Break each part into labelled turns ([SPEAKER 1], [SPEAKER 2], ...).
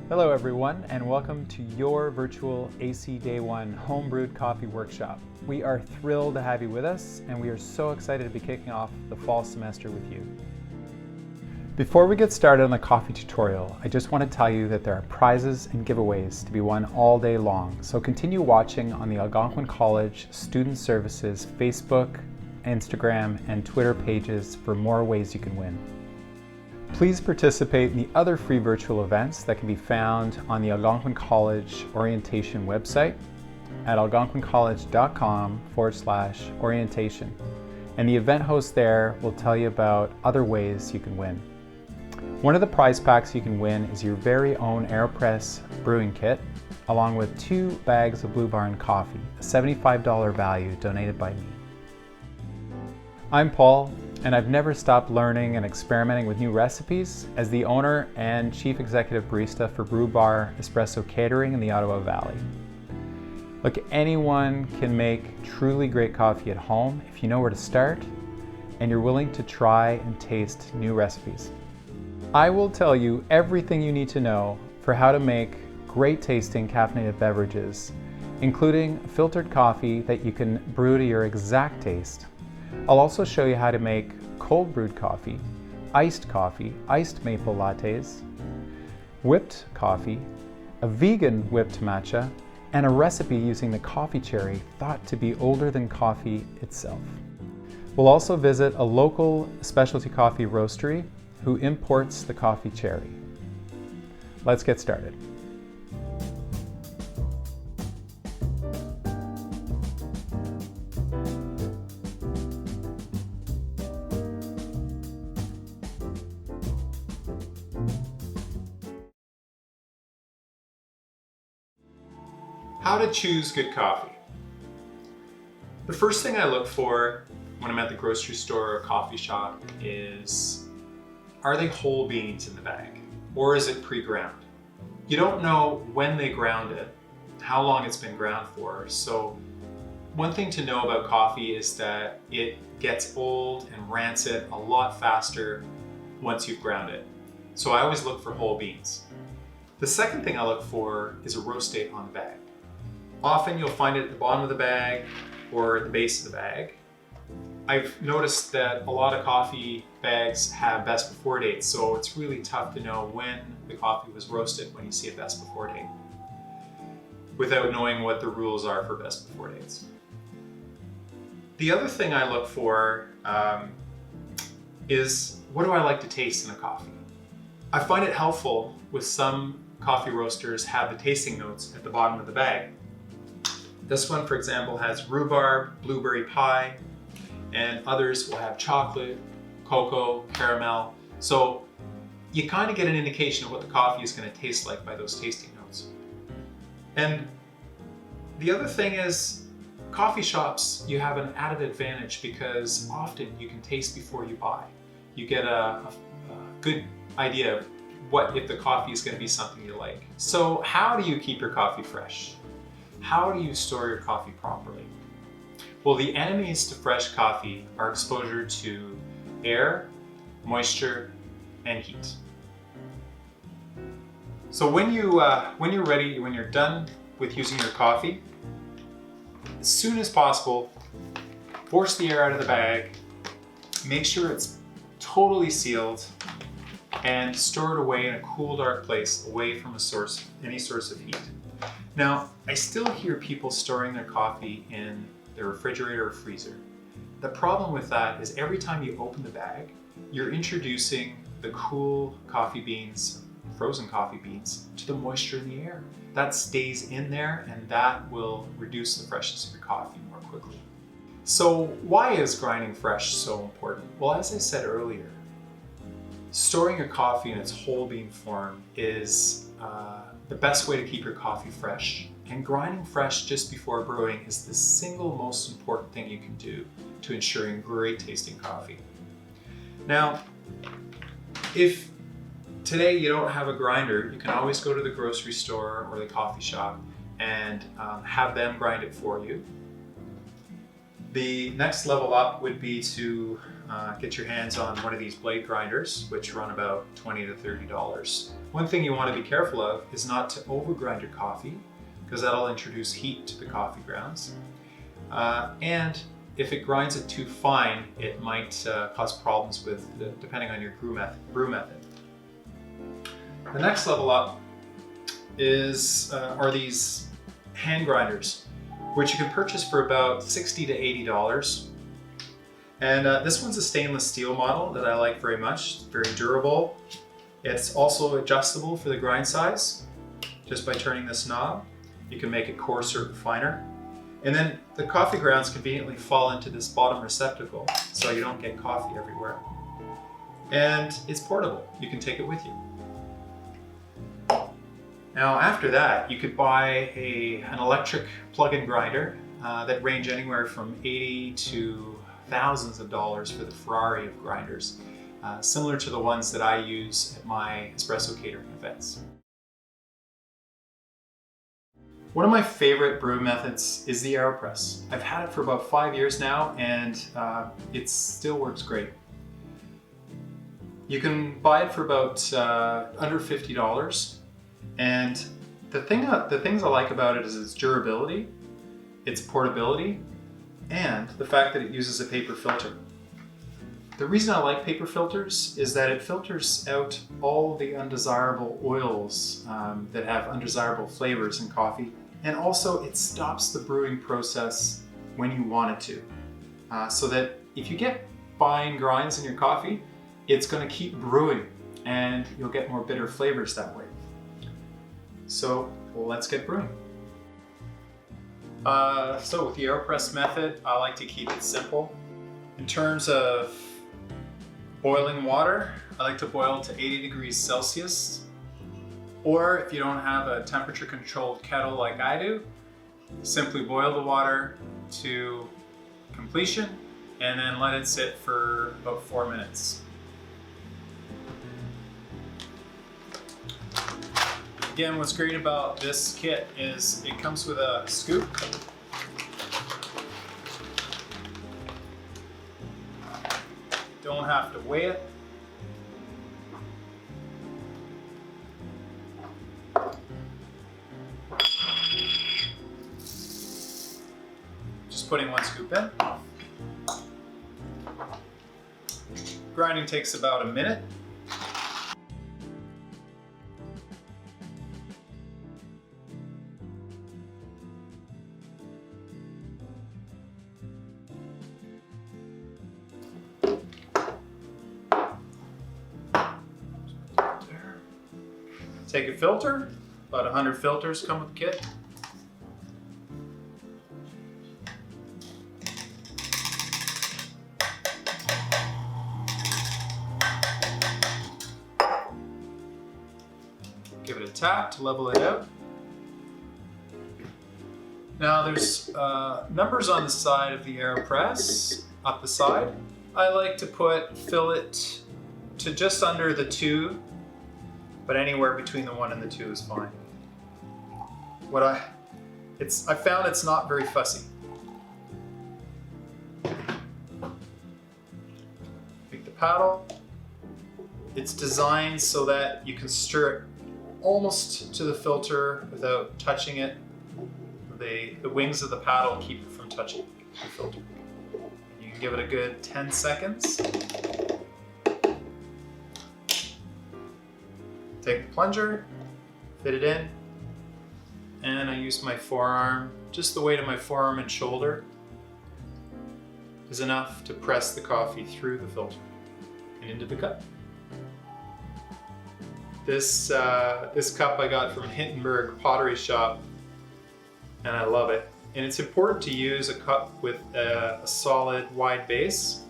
[SPEAKER 1] Hello everyone, and welcome to your virtual AC Day 1 home brewed coffee workshop. We are thrilled to have you with us, and we are so excited to be kicking off the fall semester with you. Before we get started on the coffee tutorial, I just want to tell you that there are prizes and giveaways to be won all day long, so continue watching on the Algonquin College Student Services Facebook, Instagram, and Twitter pages for more ways you can win. Please participate in the other free virtual events that can be found on the Algonquin College orientation website at algonquincollege.com/orientation. And the event host there will tell you about other ways you can win. One of the prize packs you can win is your very own Aeropress brewing kit, along with 2 bags of Blue Barn coffee, a $75 value donated by me. I'm Paul, and I've never stopped learning and experimenting with new recipes as the owner and chief executive barista for Brew Bar Espresso Catering in the Ottawa Valley. Look, anyone can make truly great coffee at home if you know where to start and you're willing to try and taste new recipes. I will tell you everything you need to know for how to make great tasting caffeinated beverages, including filtered coffee that you can brew to your exact taste. I'll also show you how to make cold brewed coffee, iced maple lattes, whipped coffee, a vegan whipped matcha, and a recipe using the coffee cherry thought to be older than coffee itself. We'll also visit a local specialty coffee roastery who imports the coffee cherry. Let's get started. How to choose good coffee. The first thing I look for when I'm at the grocery store or coffee shop is, are they whole beans in the bag, or is it pre-ground? You don't know when they ground it, how long it's been ground for, so one thing to know about coffee is that it gets old and rancid a lot faster once you've ground it. So I always look for whole beans. The second thing I look for is a roast date on the bag. Often you'll find it at the bottom of the bag or at the base of the bag. I've noticed that a lot of coffee bags have best before dates, so it's really tough to know when the coffee was roasted when you see a best before date, without knowing what the rules are for best before dates. The other thing I look for is, what do I like to taste in a coffee? I find it helpful with some coffee roasters have the tasting notes at the bottom of the bag. This one, for example, has rhubarb, blueberry pie, and others will have chocolate, cocoa, caramel. So you kind of get an indication of what the coffee is going to taste like by those tasting notes. And the other thing is, coffee shops, you have an added advantage because often you can taste before you buy. You get a good idea of what if the coffee is going to be something you like. So how do you keep your coffee fresh? How do you store your coffee properly? Well, the enemies to fresh coffee are exposure to air, moisture, and heat. So when you're ready, when you're done with using your coffee, as soon as possible, force the air out of the bag, make sure it's totally sealed, and store it away in a cool, dark place away from any source of heat. Now, I still hear people storing their coffee in their refrigerator or freezer. The problem with that is every time you open the bag, you're introducing the cool coffee beans, frozen coffee beans, to the moisture in the air. That stays in there and that will reduce the freshness of your coffee more quickly. So why is grinding fresh so important? Well, as I said earlier, storing your coffee in its whole bean form is the best way to keep your coffee fresh, and grinding fresh just before brewing is the single most important thing you can do to ensuring great tasting coffee. Now, if today you don't have a grinder, you can always go to the grocery store or the coffee shop and have them grind it for you. The next level up would be to get your hands on one of these blade grinders, which run about $20 to $30. One thing you want to be careful of is not to overgrind your coffee, because that'll introduce heat to the coffee grounds. And if it grinds it too fine, it might cause problems with, depending on your brew method. The next level up are these hand grinders, which you can purchase for about $60 to $80. And this one's a stainless steel model that I like very much. It's very durable. It's also adjustable for the grind size. Just by turning this knob, you can make it coarser or finer. And then the coffee grounds conveniently fall into this bottom receptacle, so you don't get coffee everywhere. And it's portable. You can take it with you. Now after that, you could buy an electric plug-in grinder that range anywhere from $80 to thousands of dollars for the Ferrari of grinders, similar to the ones that I use at my espresso catering events. One of my favorite brew methods is the Aeropress. I've had it for about 5 years now, and it still works great. You can buy it for about under $50, and the things I like about it is its durability, its portability, and the fact that it uses a paper filter. The reason I like paper filters is that it filters out all the undesirable oils that have undesirable flavors in coffee, and also it stops the brewing process when you want it to. So that if you get fine grinds in your coffee, it's going to keep brewing and you'll get more bitter flavors that way. So let's get brewing. So with the Aeropress method, I like to keep it simple. In terms of boiling water, I like to boil to 80 degrees Celsius. Or if you don't have a temperature controlled kettle like I do, simply boil the water to completion and then let it sit for about 4 minutes. Again, what's great about this kit is it comes with a scoop. Don't have to weigh it. Just putting one scoop in. Grinding takes about a minute. Take a filter, about 100 filters come with the kit. Give it a tap to level it out. Now there's numbers on the side of the Aeropress, up the side. I like to fill it to just under the 2, but anywhere between the 1 and the 2 is fine. I found it's not very fussy. Take the paddle. It's designed so that you can stir it almost to the filter without touching it. The wings of the paddle keep it from touching the filter. You can give it a good 10 seconds. Take the plunger, fit it in, and I use my forearm. Just the weight of my forearm and shoulder is enough to press the coffee through the filter and into the cup. This cup I got from Hindenburg Pottery Shop, and I love it. And it's important to use a cup with a solid, wide base,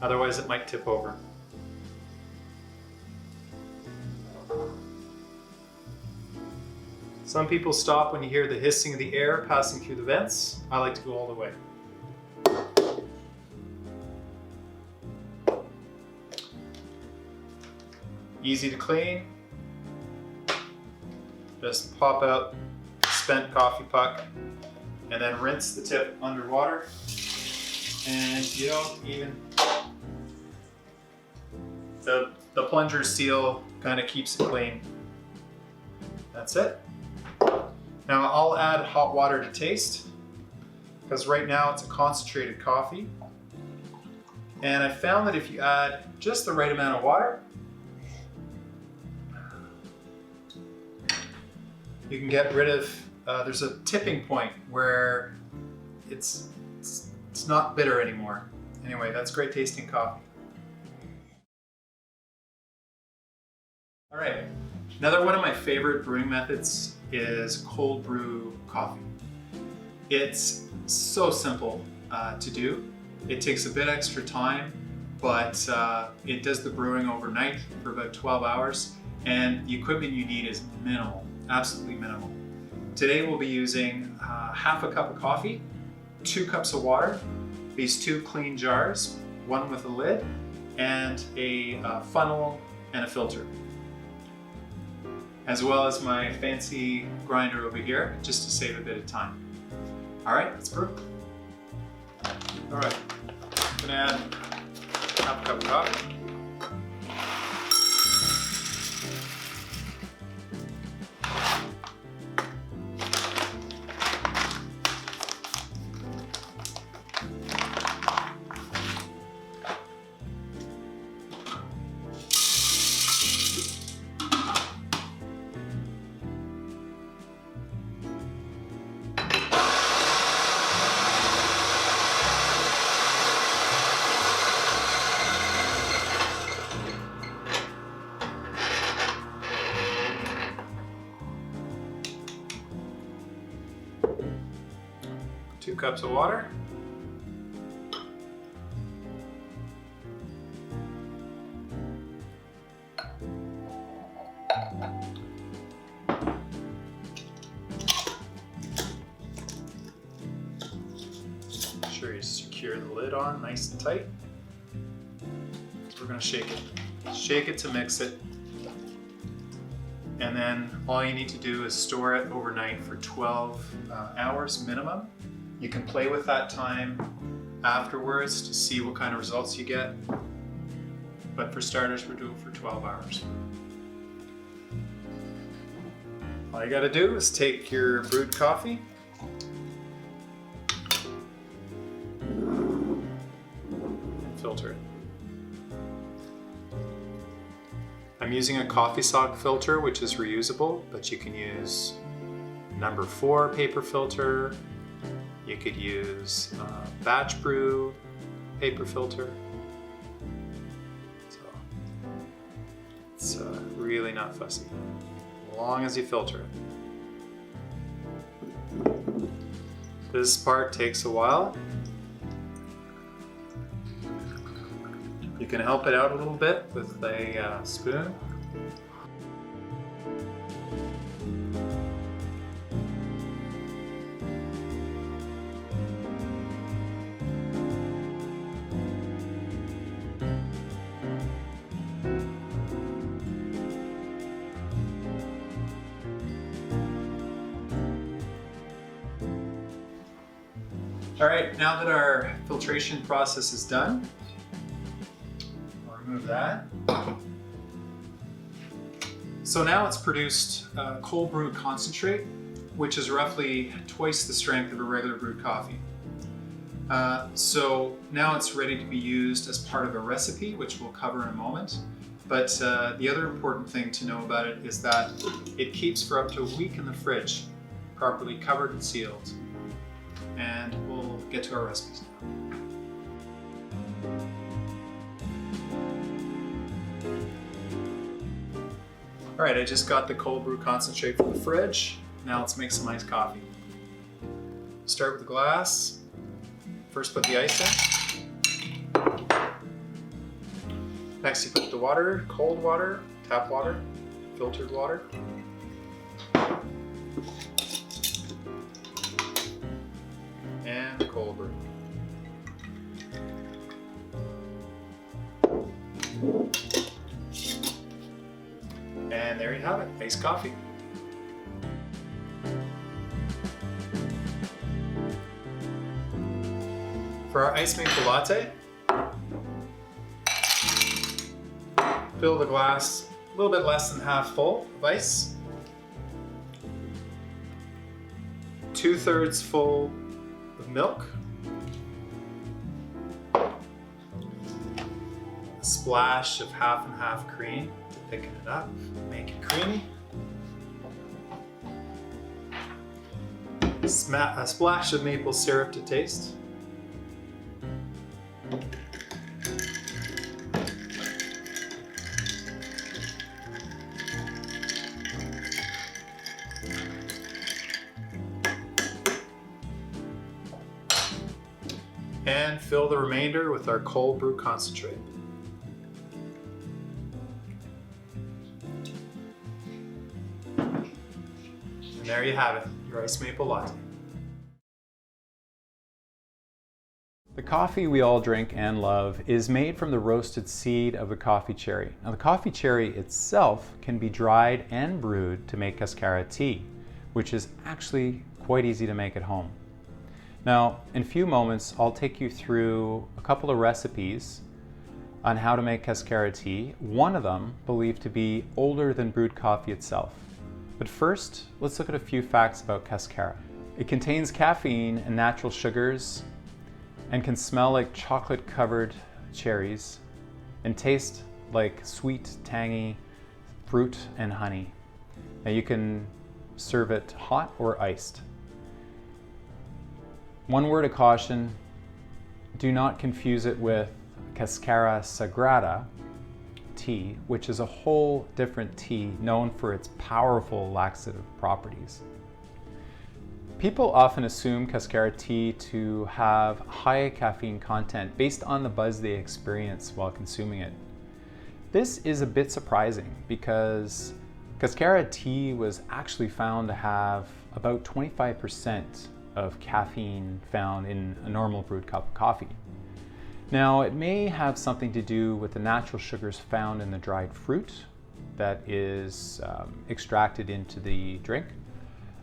[SPEAKER 1] otherwise it might tip over. Some people stop when you hear the hissing of the air passing through the vents. I like to go all the way. Easy to clean. Just pop out spent coffee puck and then rinse the tip underwater. And you don't even, the plunger seal Kind of keeps it clean. That's it. Now I'll add hot water to taste, because right now it's a concentrated coffee. And I found that if you add just the right amount of water, you can get rid of, there's a tipping point where it's not bitter anymore. Anyway, that's great tasting coffee. All right, another one of my favorite brewing methods is cold brew coffee. It's so simple to do. It takes a bit extra time, but it does the brewing overnight for about 12 hours, and the equipment you need is minimal, absolutely minimal. Today we'll be using half a cup of coffee, 2 cups of water, these 2 clean jars, one with a lid, and a funnel and a filter, as well as my fancy grinder over here, just to save a bit of time. All right, let's brew. All right, I'm gonna add half a cup of coffee. 2 cups of water. Make sure you secure the lid on nice and tight. So we're going to shake it. Shake it to mix it. And then all you need to do is store it overnight for 12 hours minimum. You can play with that time afterwards to see what kind of results you get. But for starters, we're doing for 12 hours. All you gotta do is take your brewed coffee, and filter it. I'm using a coffee sock filter, which is reusable, but you can use number 4 paper filter. You could use batch brew paper filter. So it's really not fussy, as long as you filter it. This part takes a while. You can help it out a little bit with a spoon. All right, now that our filtration process is done, I'll remove that. So now it's produced cold brew concentrate, which is roughly twice the strength of a regular brewed coffee. So now it's ready to be used as part of a recipe, which we'll cover in a moment. But the other important thing to know about it is that it keeps for up to a week in the fridge, properly covered and sealed. And we'll get to our recipes now. All right, I just got the cold brew concentrate from the fridge. Now let's make some iced coffee. Start with the glass. First put the ice in. Next you put the water, cold water, tap water, filtered water. And the cold brew. And there you have it, iced coffee. For our iced Maker Latte, fill the glass a little bit less than half full of ice. 2/3 full of milk. A splash of half and half cream to thicken it up, make it creamy. A splash of maple syrup to taste. And fill the remainder with our cold brew concentrate. And there you have it, your iced maple latte. The coffee we all drink and love is made from the roasted seed of the coffee cherry. Now the coffee cherry itself can be dried and brewed to make cascara tea, which is actually quite easy to make at home. Now, in a few moments, I'll take you through a couple of recipes on how to make cascara tea, one of them believed to be older than brewed coffee itself. But first, let's look at a few facts about cascara. It contains caffeine and natural sugars and can smell like chocolate-covered cherries and taste like sweet, tangy fruit and honey. Now you can serve it hot or iced. One word of caution, do not confuse it with cascara sagrada tea, which is a whole different tea known for its powerful laxative properties. People often assume cascara tea to have high caffeine content based on the buzz they experience while consuming it. This is a bit surprising because cascara tea was actually found to have about 25% of caffeine found in a normal brewed cup of coffee. Now, it may have something to do with the natural sugars found in the dried fruit that is extracted into the drink,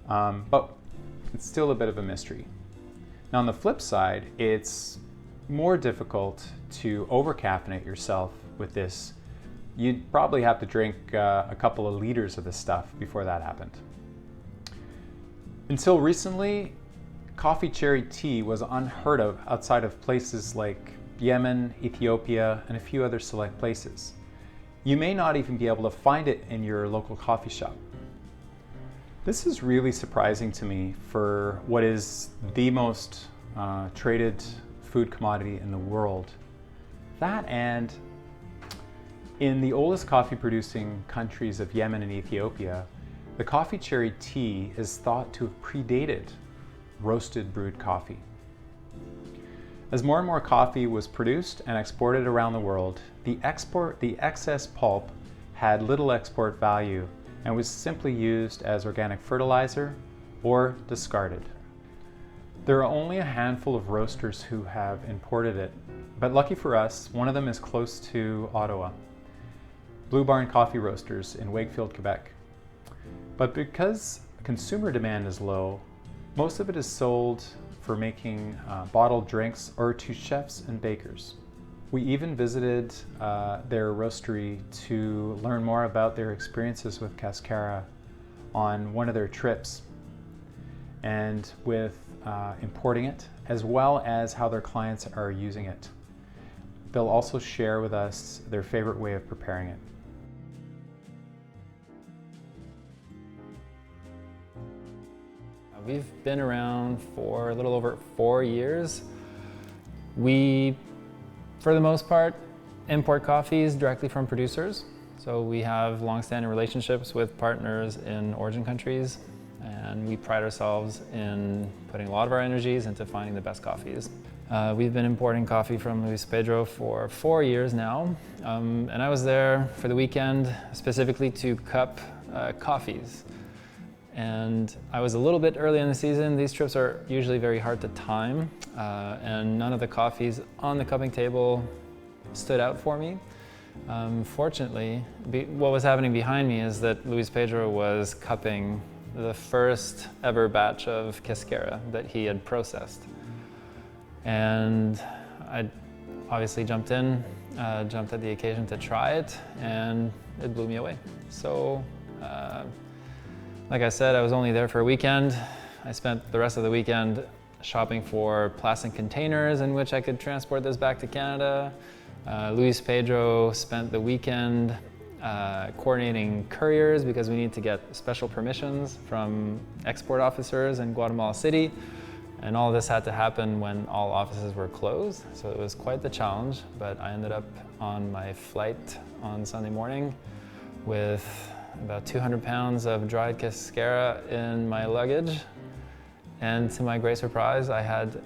[SPEAKER 1] but it's still a bit of a mystery. Now, on the flip side, it's more difficult to over-caffeinate yourself with this. You'd probably have to drink a couple of liters of this stuff before that happened. Until recently, coffee cherry tea was unheard of outside of places like Yemen, Ethiopia, and a few other select places. You may not even be able to find it in your local coffee shop. This is really surprising to me for what is the most traded food commodity in the world. That, and in the oldest coffee producing countries of Yemen and Ethiopia, the coffee cherry tea is thought to have predated roasted brewed coffee. As more and more coffee was produced and exported around the world, the excess pulp had little export value and was simply used as organic fertilizer or discarded. There are only a handful of roasters who have imported it, but lucky for us, one of them is close to Ottawa, Blue Barn Coffee Roasters in Wakefield, Quebec. But because consumer demand is low, most of it is sold for making bottled drinks or to chefs and bakers. We even visited their roastery to learn more about their experiences with cascara on one of their trips and with importing it, as well as how their clients are using it. They'll also share with us their favorite way of preparing it.
[SPEAKER 2] We've been around for a little over 4 years. We, for the most part, import coffees directly from producers. So we have long-standing relationships with partners in origin countries, and we pride ourselves in putting a lot of our energies into finding the best coffees. We've been importing coffee from Luis Pedro for 4 years now, and I was there for the weekend specifically to cup coffees. And I was a little bit early in the season. These trips are usually very hard to time, and none of the coffees on the cupping table stood out for me. Fortunately, what was happening behind me is that Luis Pedro was cupping the first ever batch of cascara that he had processed. And I obviously jumped at the occasion to try it, and it blew me away. So, like I said, I was only there for a weekend. I spent the rest of the weekend shopping for plastic containers in which I could transport this back to Canada. Luis Pedro spent the weekend coordinating couriers because we need to get special permissions from export officers in Guatemala City. And all this had to happen when all offices were closed. So it was quite the challenge, but I ended up on my flight on Sunday morning with about 200 pounds of dried cascara in my luggage. And to my great surprise, I had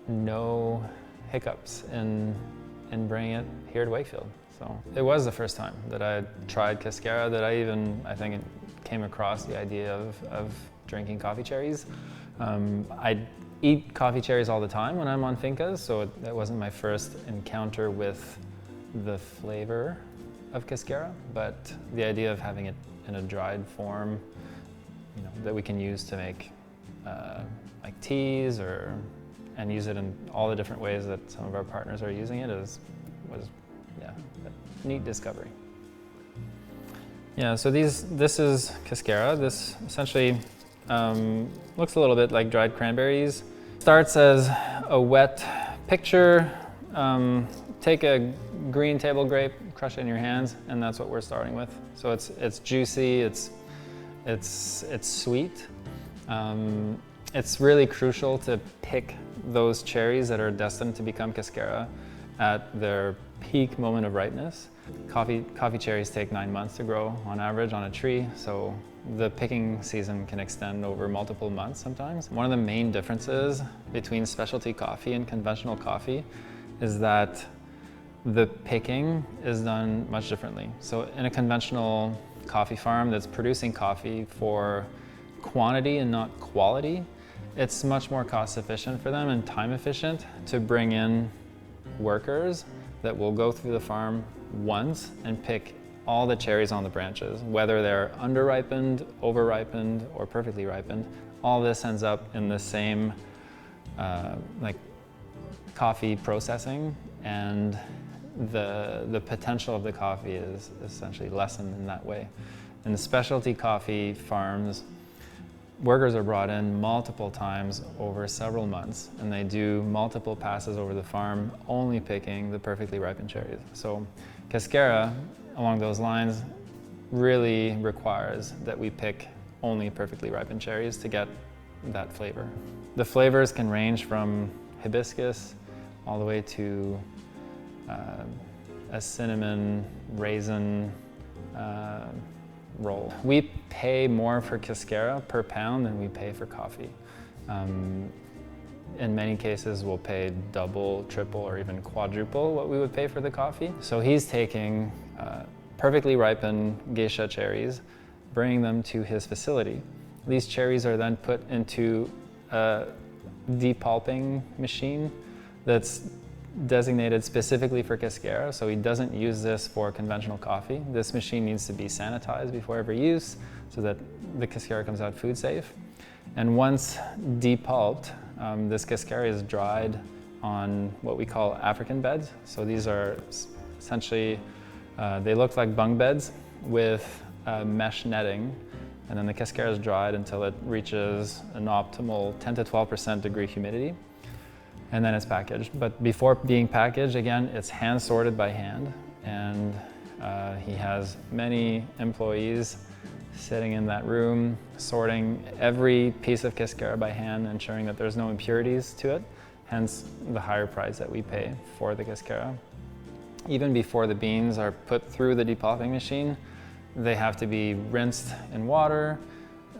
[SPEAKER 2] no hiccups in bringing it here to Wakefield. So it was the first time that I tried cascara, that I think it came across the idea of drinking coffee cherries. I eat coffee cherries all the time when I'm on fincas, so that wasn't my first encounter with the flavor of cascara, but the idea of having it in a dried form, that we can use to make like teas and use it in all the different ways that some of our partners are using it was a neat discovery. Yeah, so this is cascara. This essentially looks a little bit like dried cranberries. Starts as a wet picture. Take a green table grape, crush it in your hands, and that's what we're starting with. So it's juicy, it's sweet. It's really crucial to pick those cherries that are destined to become cascara at their peak moment of ripeness. Coffee cherries take 9 months to grow on average on a tree, so the picking season can extend over multiple months sometimes. One of the main differences between specialty coffee and conventional coffee is that the picking is done much differently. So in a conventional coffee farm that's producing coffee for quantity and not quality, it's much more cost efficient for them and time efficient to bring in workers that will go through the farm once and pick all the cherries on the branches, whether they're under-ripened, over-ripened, or perfectly ripened. All this ends up in the same like coffee processing, and the potential of the coffee is essentially lessened in that way. In the specialty coffee farms, workers are brought in multiple times over several months, and they do multiple passes over the farm, only picking the perfectly ripened cherries. So cascara, along those lines, really requires that we pick only perfectly ripened cherries to get that flavor. The flavors can range from hibiscus all the way to a cinnamon raisin roll. We pay more for cascara per pound than we pay for coffee. In many cases, we'll pay double, triple, or even quadruple what we would pay for the coffee. So he's taking perfectly ripened geisha cherries, bringing them to his facility. These cherries are then put into a depulping machine that's designated specifically for cascara, so he doesn't use this for conventional coffee. This machine needs to be sanitized before every use so that the cascara comes out food safe. And once depulped, this cascara is dried on what we call African beds. So these are essentially, they look like bunk beds with mesh netting, and then the cascara is dried until it reaches an optimal 10 to 12% degree humidity. And then it's packaged. But before being packaged, again, it's hand sorted by hand. And he has many employees sitting in that room, sorting every piece of cascara by hand, ensuring that there's no impurities to it, hence the higher price that we pay for the cascara. Even before the beans are put through the depulping machine, they have to be rinsed in water,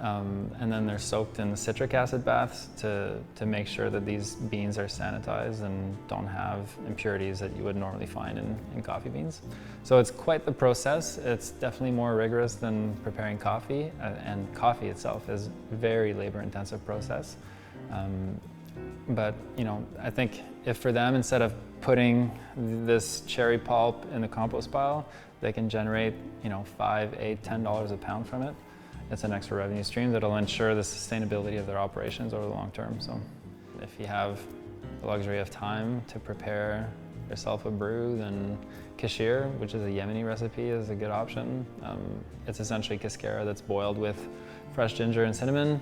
[SPEAKER 2] and then they're soaked in citric acid baths to make sure that these beans are sanitized and don't have impurities that you would normally find in coffee beans. So it's quite the process. It's definitely more rigorous than preparing coffee, and coffee itself is a very labor-intensive process. But I think if for them, instead of putting this cherry pulp in the compost pile, they can generate $5, $8, $10 a pound from it. It's an extra revenue stream that'll ensure the sustainability of their operations over the long term. So if you have the luxury of time to prepare yourself a brew, then kashir, which is a Yemeni recipe, is a good option. It's essentially cascara that's boiled with fresh ginger and cinnamon.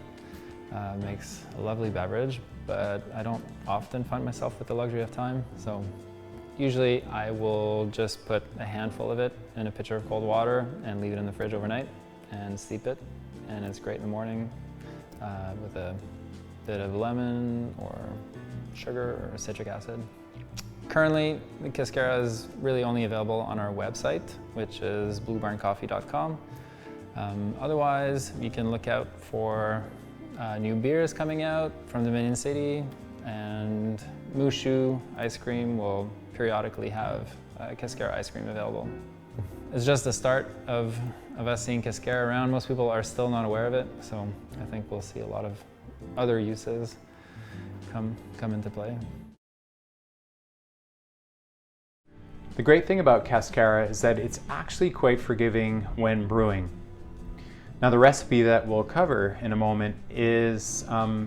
[SPEAKER 2] Makes a lovely beverage, but I don't often find myself with the luxury of time, so usually I will just put a handful of it in a pitcher of cold water and leave it in the fridge overnight and steep it, and it's great in the morning with a bit of lemon or sugar or citric acid. Currently, the cascara is really only available on our website, which is bluebarncoffee.com. Otherwise, you can look out for new beers coming out from the Dominion City, and Mushu ice cream will periodically have cascara ice cream available. It's just the start of us seeing cascara around. Most people are still not aware of it, so I think we'll see a lot of other uses come into play.
[SPEAKER 1] The great thing about cascara is that it's actually quite forgiving when brewing. Now, the recipe that we'll cover in a moment is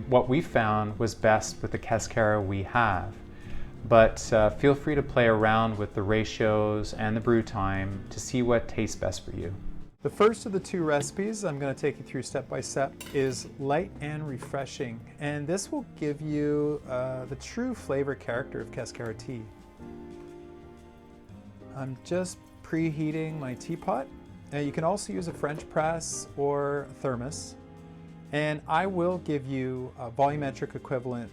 [SPEAKER 1] what we found was best with the cascara we have. But feel free to play around with the ratios and the brew time to see what tastes best for you. The first of the two recipes I'm going to take you through step by step is light and refreshing, and this will give you the true flavor character of cascara tea. I'm just preheating my teapot. You can also use a French press or a thermos, and I will give you volumetric equivalent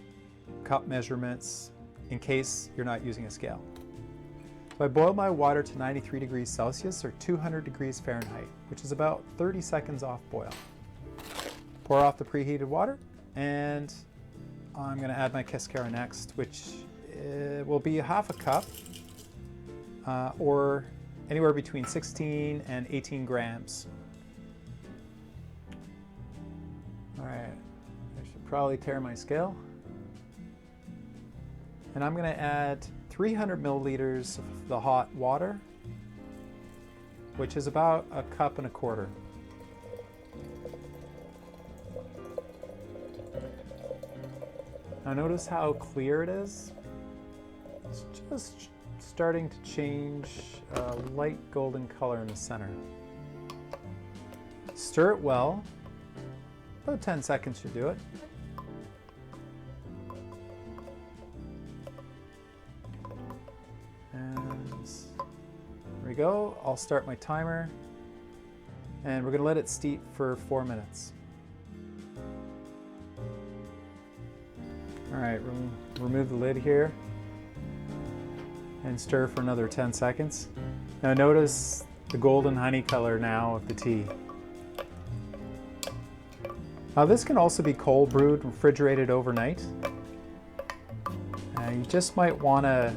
[SPEAKER 1] cup measurements in case you're not using a scale. So I boiled my water to 93 degrees Celsius or 200 degrees Fahrenheit, which is about 30 seconds off boil. Pour off the preheated water, and I'm going to add my cascara next, which will be half a cup or anywhere between 16 and 18 grams. All right, I should probably tare my scale. And I'm going to add 300 milliliters of the hot water, which is about a cup and a quarter. Now notice how clear it is. It's just starting to change a light golden color in the center. Stir it well. About 10 seconds should do it. And there we go. I'll start my timer, and we're going to let it steep for 4 minutes. All right, remove the lid here and stir for another 10 seconds. Now notice the golden honey color now of the tea. Now this can also be cold brewed, refrigerated overnight. You just might want to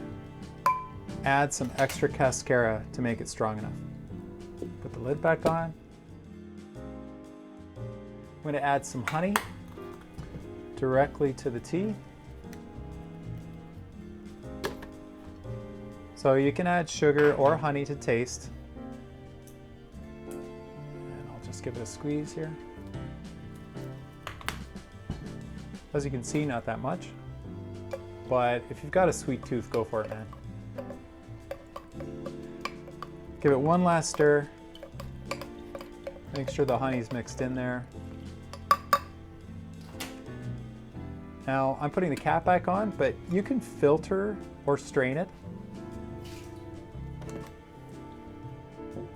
[SPEAKER 1] add some extra cascara to make it strong enough. Put the lid back on. I'm going to add some honey directly to the tea. So you can add sugar or honey to taste. And I'll just give it a squeeze here. As you can see, not that much. But if you've got a sweet tooth, go for it, man. Give it one last stir. Make sure the honey's mixed in there. Now, I'm putting the cap back on, but you can filter or strain it.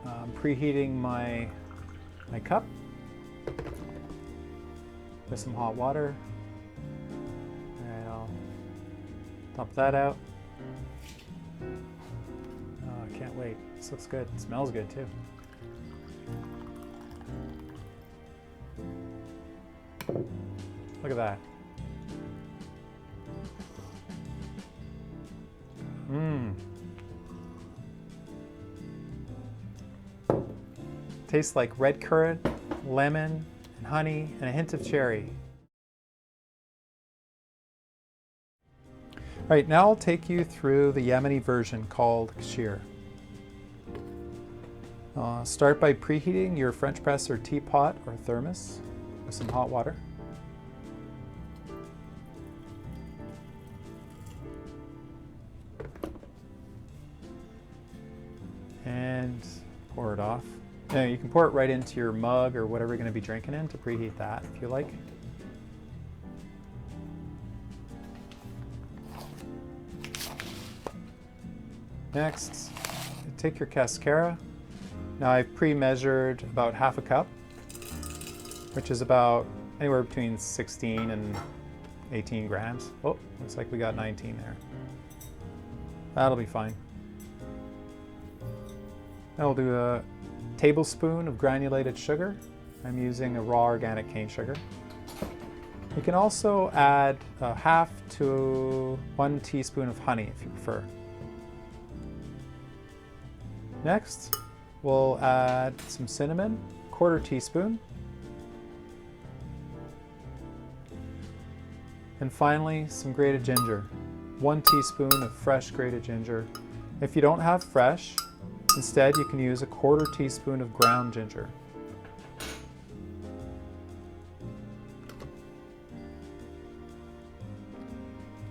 [SPEAKER 1] I'm preheating my cup with some hot water. All right, I'll dump that out. Oh, I can't wait. This looks good. It smells good too. Look at that. Tastes like red currant, lemon, and honey, and a hint of cherry. All right, now I'll take you through the Yemeni version called kashir. Start by preheating your French press or teapot or thermos with some hot water.
[SPEAKER 3] and pour it off. Now you can pour it right into your mug or whatever you're going to be drinking in to preheat that if you like. Next, take your cascara. Now I've pre-measured about half a cup, which is about anywhere between 16 and 18 grams. Oh, looks like we got 19 there. That'll be fine. Now we'll do a tablespoon of granulated sugar. I'm using a raw organic cane sugar. You can also add a half to 1 teaspoon of honey if you prefer. Next, we'll add some cinnamon, 1/4 teaspoon. And finally, some grated ginger, 1 teaspoon of fresh grated ginger. If you don't have fresh, instead you can use a 1/4 teaspoon of ground ginger.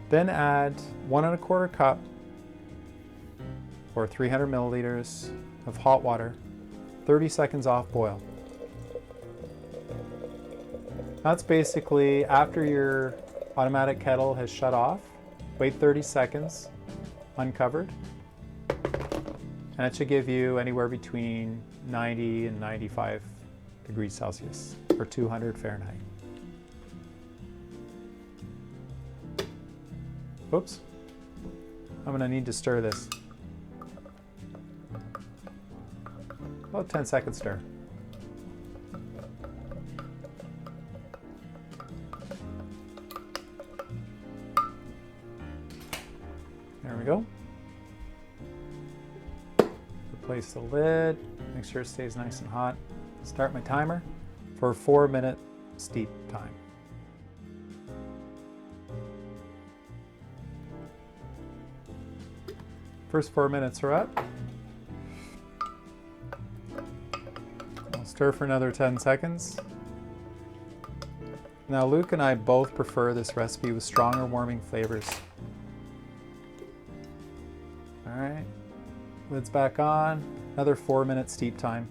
[SPEAKER 3] Then add 1 1/4 cup or 300 milliliters of hot water, 30 seconds off boil. That's basically after your automatic kettle has shut off, wait 30 seconds uncovered, and it should give you anywhere between 90 and 95 degrees Celsius or 200 Fahrenheit. Oops, I'm gonna need to stir this. About 10-second stir. There we go. Replace the lid, make sure it stays nice and hot. Start my timer for a 4-minute steep time. First 4 minutes are up. I'll stir for another 10 seconds. Now Luke and I both prefer this recipe with stronger warming flavors. All right, lid's back on, another 4-minute steep time.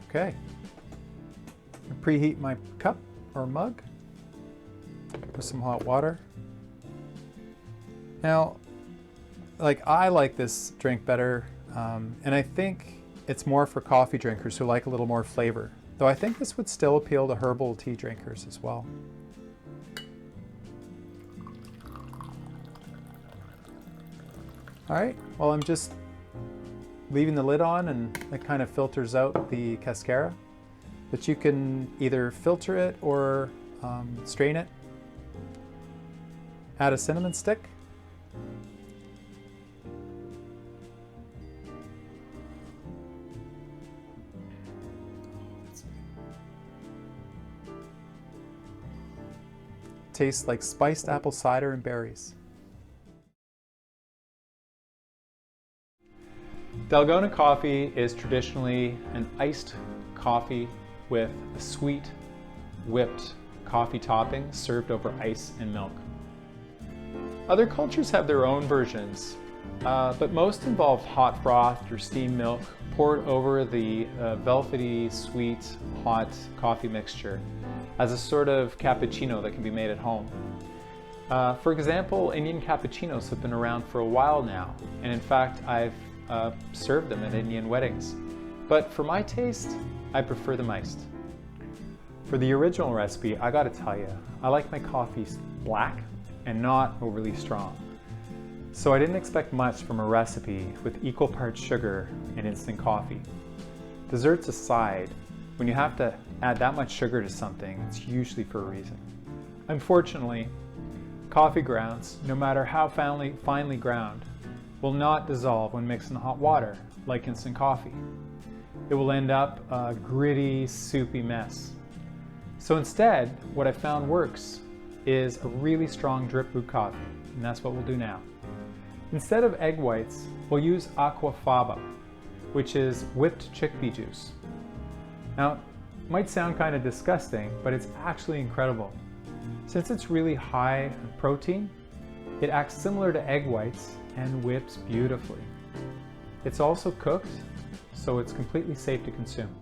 [SPEAKER 3] Okay, I preheat my cup or mug with some hot water. Now, I like this drink better, and I think it's more for coffee drinkers who like a little more flavor, though I think this would still appeal to herbal tea drinkers as well. All right, well, I'm just leaving the lid on and it kind of filters out the cascara, but you can either filter it or strain it. Add a cinnamon stick. Tastes like spiced apple cider and berries.
[SPEAKER 1] Dalgona coffee is traditionally an iced coffee with a sweet, whipped coffee topping served over ice and milk. Other cultures have their own versions, but most involve hot froth or steamed milk poured over the velvety, sweet, hot coffee mixture as a sort of cappuccino that can be made at home. For example, Indian cappuccinos have been around for a while now, and in fact, I've served them at Indian weddings. But for my taste, I prefer them iced. For the original recipe, I gotta tell you, I like my coffees black and not overly strong. So I didn't expect much from a recipe with equal parts sugar and instant coffee. Desserts aside, when you have to add that much sugar to something, it's usually for a reason. Unfortunately, coffee grounds, no matter how finely ground, will not dissolve when mixed in hot water, like instant coffee. It will end up a gritty, soupy mess. So instead, what I found works is a really strong drip brewed coffee, and that's what we'll do now. Instead of egg whites, we'll use aquafaba, which is whipped chickpea juice. Now, it might sound kind of disgusting, but it's actually incredible. Since it's really high in protein,
[SPEAKER 3] It acts similar to egg whites and whips beautifully. It's also cooked, so it's completely safe to consume.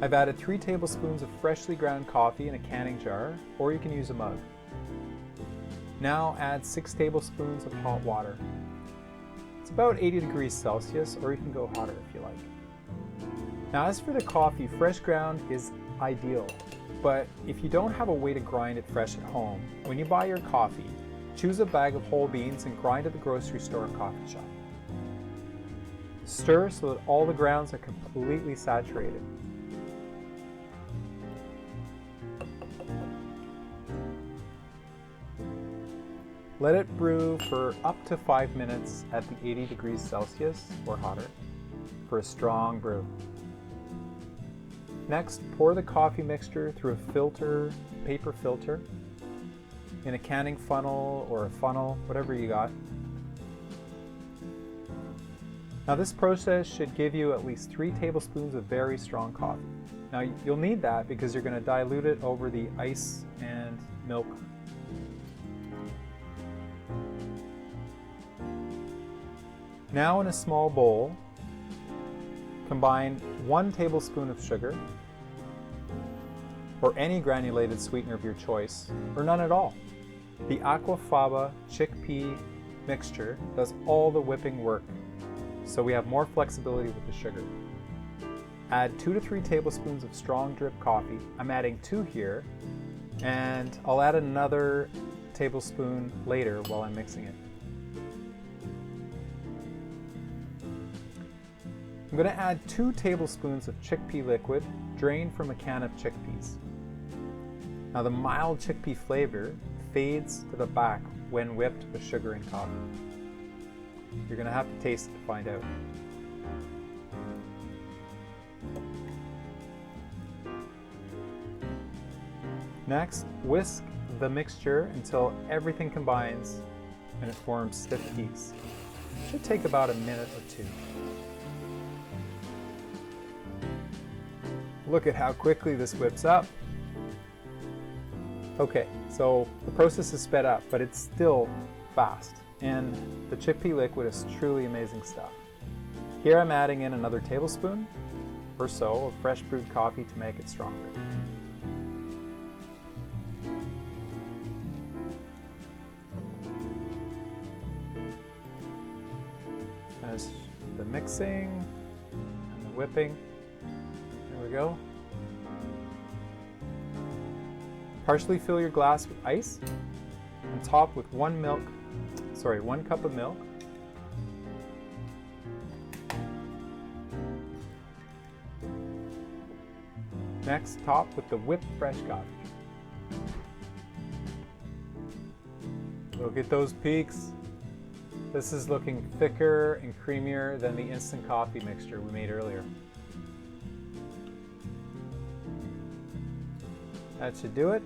[SPEAKER 3] I've added 3 tablespoons of freshly ground coffee in a canning jar, or you can use a mug. Now add 6 tablespoons of hot water. It's about 80 degrees Celsius, or you can go hotter if you like. Now as for the coffee, fresh ground is ideal, but if you don't have a way to grind it fresh at home, when you buy your coffee, choose a bag of whole beans and grind at the grocery store or coffee shop. Stir so that all the grounds are completely saturated. Let it brew for up to 5 minutes at the 80 degrees Celsius or hotter for a strong brew. Next, pour the coffee mixture through a paper filter, in a canning funnel or a funnel, whatever you got. Now this process should give you at least 3 tablespoons of very strong coffee. Now you'll need that because you're going to dilute it over the ice and milk. Now in a small bowl, combine 1 tablespoon of sugar, or any granulated sweetener of your choice, or none at all. The aquafaba chickpea mixture does all the whipping work, so we have more flexibility with the sugar. Add 2 to 3 tablespoons of strong drip coffee. I'm adding 2 here, and I'll add another tablespoon later while I'm mixing it. I'm going to add 2 tablespoons of chickpea liquid drained from a can of chickpeas. Now the mild chickpea flavor fades to the back when whipped with sugar and coffee. You're going to have to taste it to find out. Next, whisk the mixture until everything combines and it forms stiff peaks. It should take about a minute or 2. Look at how quickly this whips up. Okay, so the process is sped up, but it's still fast, and the chickpea liquid is truly amazing stuff. Here I'm adding in another tablespoon or so of fresh brewed coffee to make it stronger. As the mixing and the whipping, there we go. Partially fill your glass with ice and top with 1 cup of milk. Next, top with the whipped fresh coffee. Look at those peaks. This is looking thicker and creamier than the instant coffee mixture we made earlier. That should do it.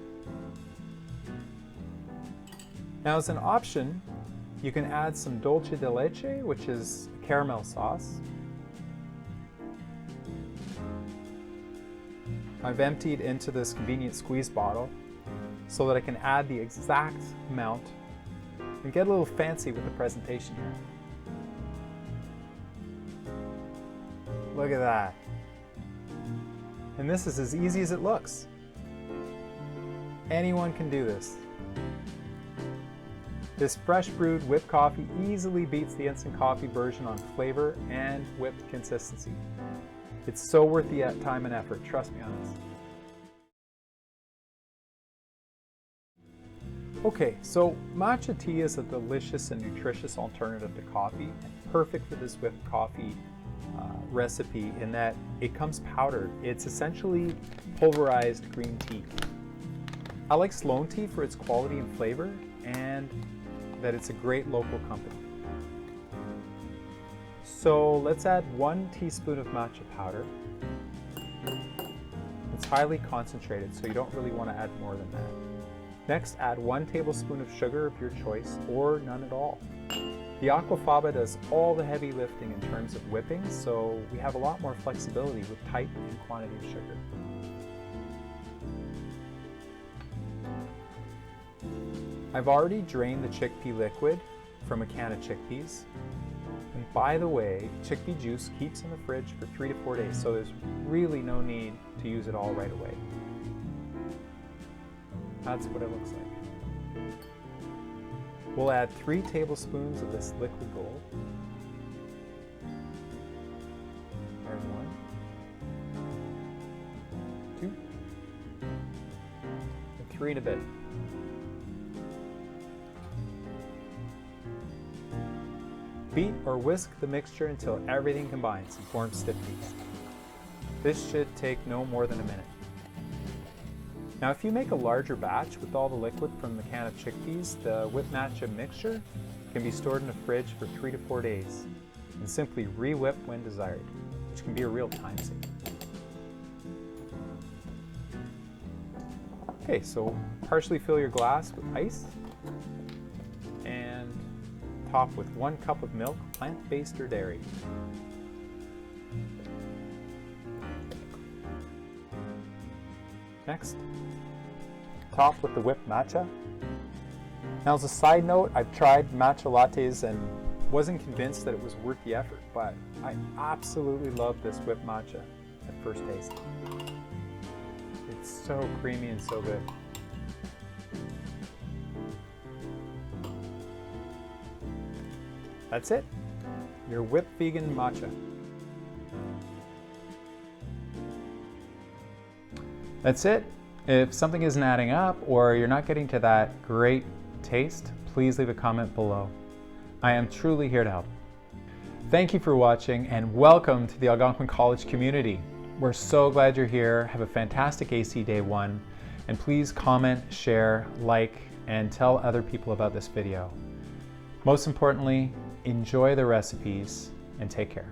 [SPEAKER 3] Now as an option, you can add some dulce de leche, which is a caramel sauce. I've emptied into this convenient squeeze bottle so that I can add the exact amount and get a little fancy with the presentation here. Look at that. And this is as easy as it looks. Anyone can do this. This fresh brewed whipped coffee easily beats the instant coffee version on flavor and whipped consistency. It's so worth the time and effort, trust me on this. Okay, so matcha tea is a delicious and nutritious alternative to coffee, and perfect for this whipped coffee recipe in that it comes powdered. It's essentially pulverized green tea. I like Sloan Tea for its quality and flavor, and that it's a great local company. So let's add 1 teaspoon of matcha powder. It's highly concentrated, so you don't really want to add more than that. Next, add 1 tablespoon of sugar of your choice, or none at all. The aquafaba does all the heavy lifting in terms of whipping, so we have a lot more flexibility with type and quantity of sugar. I've already drained the chickpea liquid from a can of chickpeas. And by the way, chickpea juice keeps in the fridge for 3 to 4 days, so there's really no need to use it all right away. That's what it looks like. We'll add 3 tablespoons of this liquid gold. There's 1, 2, and 3 and a bit. Beat or whisk the mixture until everything combines and forms stiff peas. This should take no more than a minute. Now if you make a larger batch with all the liquid from the can of chickpeas, the whipped matcha mixture can be stored in the fridge for 3 to 4 days and simply re-whip when desired, which can be a real time saver. Okay, so partially fill your glass with ice and top with 1 cup of milk, plant-based or dairy. Next, top with the whipped matcha. Now as a side note, I've tried matcha lattes and wasn't convinced that it was worth the effort, but I absolutely love this whipped matcha at first taste. It's so creamy and so good. That's it, your whipped vegan matcha. That's it. If something isn't adding up or you're not getting to that great taste, please leave a comment below. I am truly here to help. Thank you for watching and welcome to the Algonquin College community. We're so glad you're here. Have a fantastic AC Day 1, and please comment, share, like, and tell other people about this video. Most importantly, enjoy the recipes and take care.